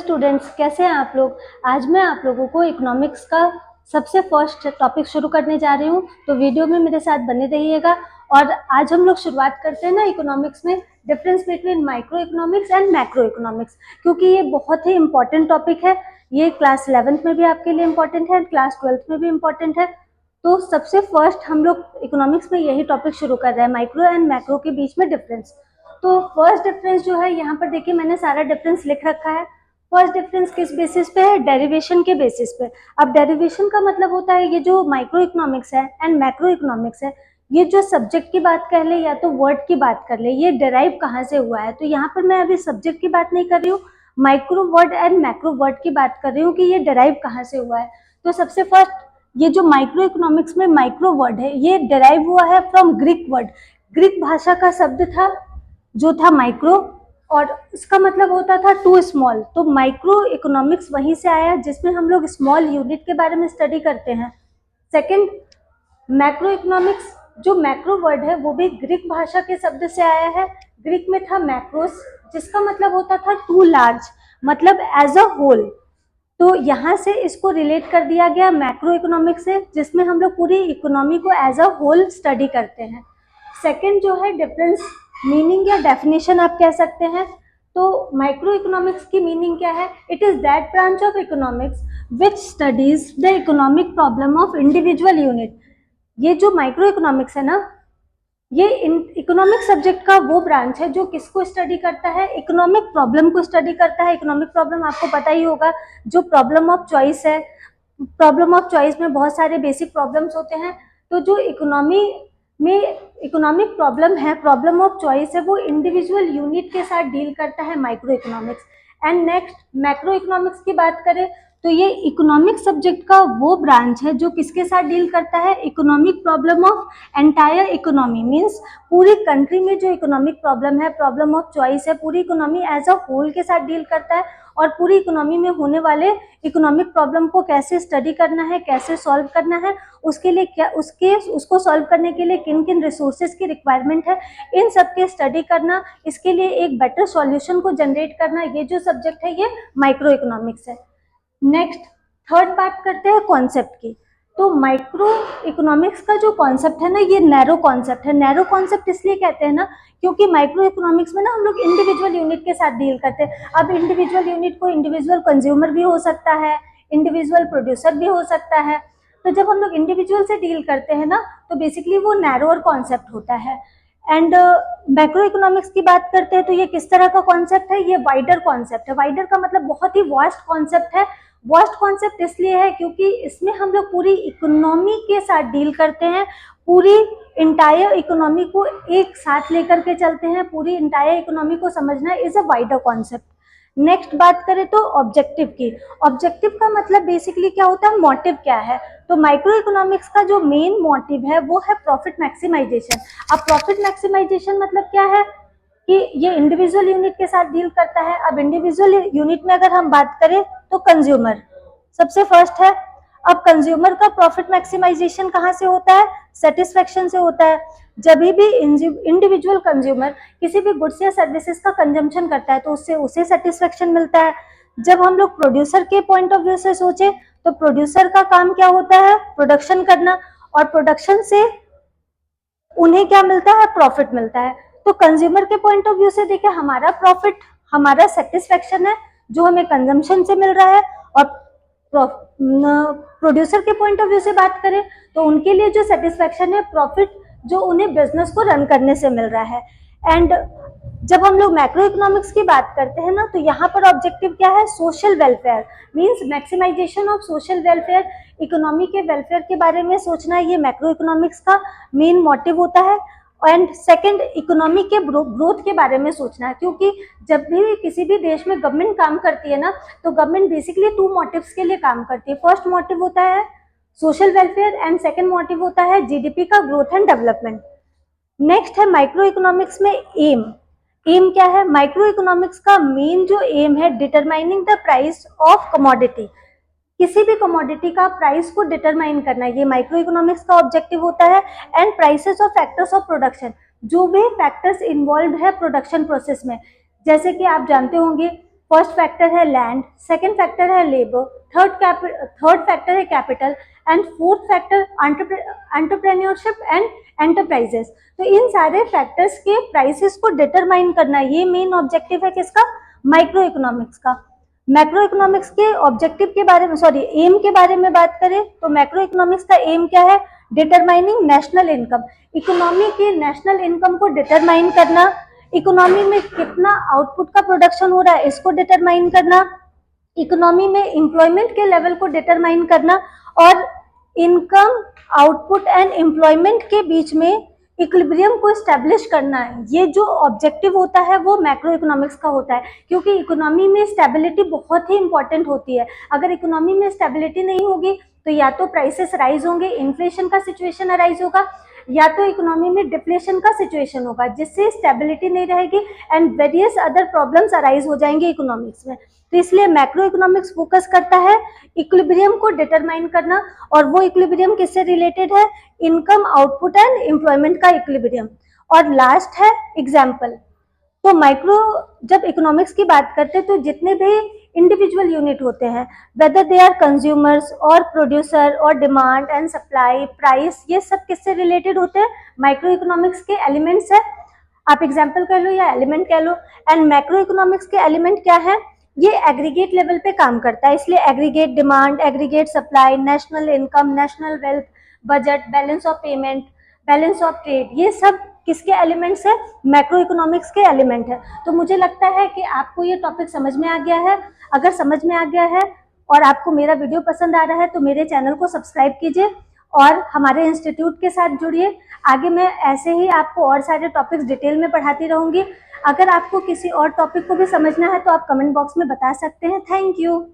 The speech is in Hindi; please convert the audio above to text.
स्टूडेंट्स, कैसे हैं आप लोग। आज मैं आप लोगों को इकोनॉमिक्स का सबसे फर्स्ट टॉपिक शुरू करने जा रही हूँ, तो वीडियो में मेरे साथ बने रहिएगा। और आज हम लोग शुरुआत करते हैं ना इकोनॉमिक्स में difference between micro economics and macro economics, क्योंकि ये बहुत ही इंपॉर्टेंट टॉपिक है। ये क्लास 11th में भी आपके लिए इम्पोर्टेंट है, क्लास 12th में भी इम्पोर्टेंट है। तो सबसे फर्स्ट हम लोग इकोनॉमिक्स में यही टॉपिक शुरू कर रहे हैं, माइक्रो एंड मैक्रो के बीच में डिफरेंस। तो फर्स्ट डिफरेंस जो है, यहाँ पर देखिए मैंने सारा डिफरेंस लिख रखा है। फर्स्ट डिफरेंस किस बेसिस पे है? डेरिवेशन के बेसिस पे। अब डेरिवेशन का मतलब होता है ये जो माइक्रो इकोनॉमिक्स है एंड मैक्रो इकोनॉमिक्स है, ये जो सब्जेक्ट की बात कर ले या तो वर्ड की बात कर ले, ये डेराइव कहाँ से हुआ है। तो यहाँ पर मैं अभी सब्जेक्ट की बात नहीं कर रही हूँ, micro word and macro word की बात कर रही हूँ कि ये डेराइव कहाँ से हुआ है। तो सबसे फर्स्ट, ये जो माइक्रो इकोनॉमिक्स में माइक्रो वर्ड है, ये डेराइव हुआ है फ्रॉम ग्रीक वर्ड। ग्रीक भाषा का शब्द था जो था माइक्रो, और इसका मतलब होता था टू स्मॉल। तो माइक्रो इकोनॉमिक्स वहीं से आया जिसमें हम लोग स्मॉल यूनिट के बारे में स्टडी करते हैं। सेकंड, मैक्रो इकोनॉमिक्स, जो मैक्रो वर्ड है वो भी ग्रीक भाषा के शब्द से आया है। ग्रीक में था मैक्रोस, जिसका मतलब होता था टू लार्ज, मतलब एज अ होल। तो यहाँ से इसको रिलेट कर दिया गया मैक्रो इकोनॉमिक्स से, जिसमें हम लोग पूरी इकोनॉमी को एज अ होल स्टडी करते हैं। सेकंड जो है डिफरेंस, मीनिंग या डेफिनेशन आप कह सकते हैं। तो माइक्रो इकोनॉमिक्स की मीनिंग क्या है? It is that branch of economics which studies the economic problem of individual unit. ये जो माइक्रो इकोनॉमिक्स है ना, ये इकोनॉमिक सब्जेक्ट का वो ब्रांच है जो किसको स्टडी करता है? इकोनॉमिक प्रॉब्लम को स्टडी करता है। इकोनॉमिक प्रॉब्लम आपको पता ही होगा, जो प्रॉब्लम ऑफ चॉइस है। प्रॉब्लम ऑफ चॉइस में बहुत सारे बेसिक प्रॉब्लम्स होते हैं। तो जो इकोनॉमी में इकोनॉमिक प्रॉब्लम है, प्रॉब्लम ऑफ चॉइस है, वो इंडिविजुअल यूनिट के साथ डील करता है micro economics. And next, macro economics की बात करें तो ये इकोनॉमिक सब्जेक्ट का वो ब्रांच है जो किसके साथ डील करता है? Economic problem of entire economy, means पूरी कंट्री में जो इकोनॉमिक प्रॉब्लम है, प्रॉब्लम ऑफ चॉइस है, पूरी इकोनॉमी एज अ होल के साथ डील करता है। और पूरी इकोनॉमी में होने वाले इकोनॉमिक प्रॉब्लम को कैसे स्टडी करना है, कैसे सॉल्व करना है, उसके लिए क्या उसको सॉल्व करने के लिए किन किन रिसोर्सेज की रिक्वायरमेंट है, इन सब के स्टडी करना, इसके लिए एक बेटर सॉल्यूशन को जनरेट करना, ये जो सब्जेक्ट है ये माइक्रो इकोनॉमिक्स है। नेक्स्ट, थर्ड बात करते हैं कॉन्सेप्ट की। तो माइक्रो इकोनॉमिक्स का जो कॉन्सेप्ट है ना, ये नैरो कॉन्सेप्ट है। नैरो कॉन्सेप्ट इसलिए कहते हैं ना, क्योंकि माइक्रो इकोनॉमिक्स में ना हम लोग इंडिविजुअल यूनिट के साथ डील करते हैं। अब इंडिविजुअल यूनिट को इंडिविजुअल कंज्यूमर भी हो सकता है, इंडिविजुअल प्रोड्यूसर भी हो सकता है। तो जब हम लोग इंडिविजुअल से डील करते हैं ना, तो बेसिकली वो नैरोअर कॉन्सेप्ट होता है। एंड मैक्रो इकोनॉमिक्स की बात करते हैं तो ये किस तरह का कॉन्सेप्ट है? ये वाइडर कॉन्सेप्ट है। वाइडर का मतलब बहुत ही वास्ट कॉन्सेप्ट है। वास्ट कॉन्सेप्ट इसलिए है क्योंकि इसमें हम लोग पूरी इकोनॉमी के साथ डील करते हैं, पूरी इंटायर इकोनॉमी को एक साथ लेकर के चलते हैं। पूरी इंटायर इकोनॉमी को समझना is a wider concept. Next बात करें तो ऑब्जेक्टिव की। ऑब्जेक्टिव का मतलब बेसिकली क्या होता है? मोटिव क्या है? तो माइक्रो इकोनॉमिक्स का जो मेन मोटिव है वो है प्रॉफिट मैक्सिमाइजेशन। अब प्रॉफिट मैक्सिमाइजेशन मतलब क्या है कि ये इंडिविजुअल यूनिट के साथ डील करता है। अब इंडिविजुअल यूनिट में अगर हम बात करें तो कंज्यूमर सबसे फर्स्ट है। अब कंज्यूमर का प्रॉफिट मैक्सिमाइजेशन कहाँ से होता है? सेटिस्फेक्शन से होता है। जब भी इंडिविजुअल कंज्यूमर किसी भी गुड्स या सर्विसेज का कंजम्पशन करता है तो उससे उसे सेटिस्फेक्शन मिलता है। जब हम लोग प्रोड्यूसर के पॉइंट ऑफ व्यू से सोचे तो प्रोड्यूसर का काम क्या होता है? प्रोडक्शन करना, और प्रोडक्शन से उन्हें क्या मिलता है? प्रॉफिट मिलता है। तो कंज्यूमर के पॉइंट ऑफ व्यू से देखें, हमारा प्रॉफिट, हमारा सेटिस्फेक्शन है जो हमें कंजम्पशन से मिल रहा है। और प्रोड्यूसर के पॉइंट ऑफ व्यू से बात करें तो उनके लिए जो सेटिस्फेक्शन है, प्रॉफिट जो उन्हें बिजनेस को रन करने से मिल रहा है। एंड जब हम लोग मैक्रो इकोनॉमिक्स की बात करते हैं ना, तो यहाँ पर ऑब्जेक्टिव क्या है? Social welfare, means maximisation of social welfare. Economy के वेलफेयर के बारे में सोचना, ये मैक्रो इकोनॉमिक्स का मेन मोटिव होता है। एंड सेकंड, इकोनॉमी के ग्रोथ के बारे में सोचना, क्योंकि जब भी किसी भी देश में गवर्नमेंट काम करती है ना, तो गवर्नमेंट बेसिकली टू मोटिव्स के लिए काम करती है। फर्स्ट मोटिव होता है social welfare and second motive होता है जीडीपी का ग्रोथ एंड डेवलपमेंट। नेक्स्ट है माइक्रो इकोनॉमिक्स में एम। एम क्या है? माइक्रो इकोनॉमिक्स का मेन जो एम है, determining the price of commodity. किसी भी कमोडिटी का प्राइस को डिटरमाइन करना, ये माइक्रो इकोनॉमिक्स का ऑब्जेक्टिव होता है। And prices of factors of production, जो भी फैक्टर्स इन्वॉल्व है प्रोडक्शन प्रोसेस में। जैसे कि आप जानते होंगे फर्स्ट फैक्टर है लैंड, सेकंड फैक्टर है लेबर, थर्ड फैक्टर है capital and fourth factor entrepreneurship and enterprises. तो इन सारे फैक्टर्स के प्राइसेस को डिटरमाइन करना, ये मेन ऑब्जेक्टिव है किसका, माइक्रो इकोनॉमिक्स का। मैक्रो इकोनॉमिक्स के ऑब्जेक्टिव के बारे में, सॉरी एम के बारे में बात करें तो मैक्रो इकोनॉमिक्स का एम क्या है, डिटरमाइनिंग नेशनल इनकम, इकोनॉमी के नेशनल इनकम को डिटरमाइन करना, इकोनॉमी में कितना आउटपुट का प्रोडक्शन हो रहा है इसको डिटरमाइन करना, इकोनॉमी में एम्प्लॉयमेंट के लेवल को डिटरमाइन करना, और इनकम, आउटपुट एंड एम्प्लॉयमेंट के बीच में इक्विलिब्रियम को स्टैब्लिश करना है। ये जो ऑब्जेक्टिव होता है वो मैक्रो इकोनॉमिक्स का होता है, क्योंकि इकोनॉमी में स्टेबिलिटी बहुत ही इंपॉर्टेंट होती है। अगर इकोनॉमी में स्टेबिलिटी नहीं होगी तो या तो प्राइसेस राइज होंगे, इन्फ्लेशन का सिचुएशन अराइज होगा, या तो इकोनॉमी में डिफ्लेशन का सिचुएशन होगा, जिससे स्टेबिलिटी नहीं रहेगी and various other problems arise हो जाएंगे इकोनॉमिक्स में। तो इसलिए मैक्रो इकोनॉमिक्स फोकस करता है इक्विलिब्रियम को डिटरमाइन करना, और वो इक्विलिब्रियम किससे रिलेटेड है, इनकम, आउटपुट एंड एम्प्लॉयमेंट का इक्विलिब्रियम। और लास्ट है एग्जाम्पल। तो माइक्रो जब इकोनॉमिक्स की बात करते हैं तो जितने भी इंडिविजुअल यूनिट होते हैं, वेदर दे आर कंज्यूमर्स और प्रोड्यूसर और डिमांड एंड सप्लाई, प्राइस, ये सब किससे रिलेटेड होते हैं, माइक्रो इकोनॉमिक्स के एलिमेंट्स है। आप एग्जाम्पल कह लो या एलिमेंट कह लो। एंड मैक्रो इकोनॉमिक्स के एलिमेंट क्या है, ये एग्रीगेट लेवल पे काम करता है, इसलिए aggregate demand, aggregate supply, national income, national wealth, budget, balance of payment, balance of trade, ये सब किसके एलिमेंट्स है, मैक्रो इकोनॉमिक्स के एलिमेंट है। तो मुझे लगता है कि आपको ये टॉपिक समझ में आ गया है। अगर समझ में आ गया है और आपको मेरा वीडियो पसंद आ रहा है तो मेरे चैनल को सब्सक्राइब कीजिए और हमारे इंस्टीट्यूट के साथ जुड़िए। आगे मैं ऐसे ही आपको और सारे टॉपिक्स डिटेल में पढ़ाती रहूंगी। अगर आपको किसी और टॉपिक को भी समझना है तो आप कमेंट बॉक्स में बता सकते हैं। Thank you.